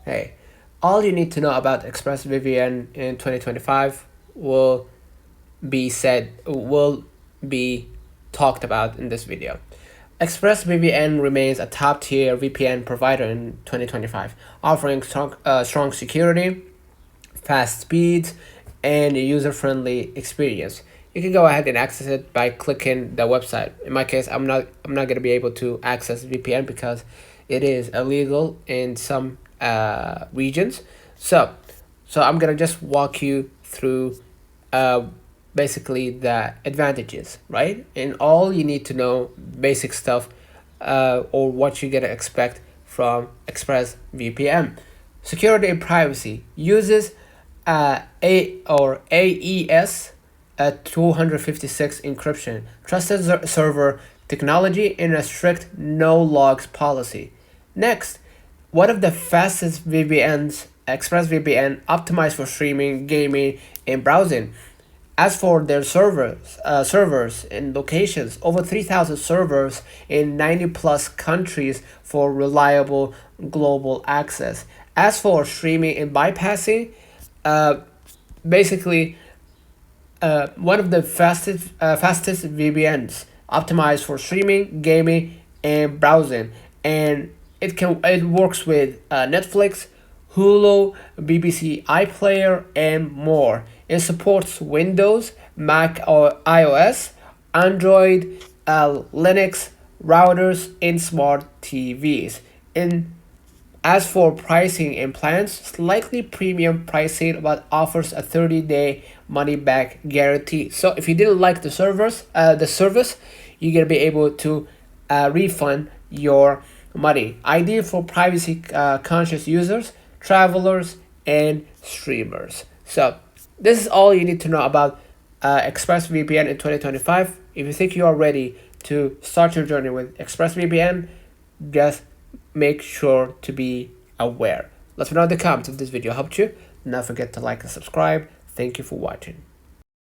Hey, all you need to know about ExpressVPN in 2025 will be talked about in this video. ExpressVPN remains a top-tier VPN provider in 2025, offering strong security, fast speeds, and a user-friendly experience. You can go ahead and access it by clicking the website. In my case, I'm not going to be able to access VPN because it is illegal in some regions. So I'm gonna just walk you through uh, basically the advantages, right? And all you need to know, basic stuff, or what you're gonna expect from ExpressVPN. Security and privacy uses AES 256 encryption, trusted server technology, and a strict no logs policy. Next, one of the fastest VPNs, ExpressVPN, optimized for streaming, gaming, and browsing. As for their servers and locations, over 3,000 servers in 90 plus countries for reliable global access. As for streaming and bypassing, uh, basically one of the fastest VPNs optimized for streaming, gaming, and browsing, and it works with Netflix, Hulu, BBC iPlayer, and more. It supports Windows, Mac or iOS, Android, Linux, routers, and smart TVs. And as for pricing and plans, slightly premium pricing but offers a 30-day money back guarantee. So if you didn't like the service, you're gonna be able to refund your money. Ideal for privacy conscious users, travelers, and streamers. So this is all you need to know about ExpressVPN in 2025. If you think you are ready to start your journey with ExpressVPN, just make sure to be aware. Let me know in the comments if this video helped you. Do not forget to like and subscribe. Thank you for watching.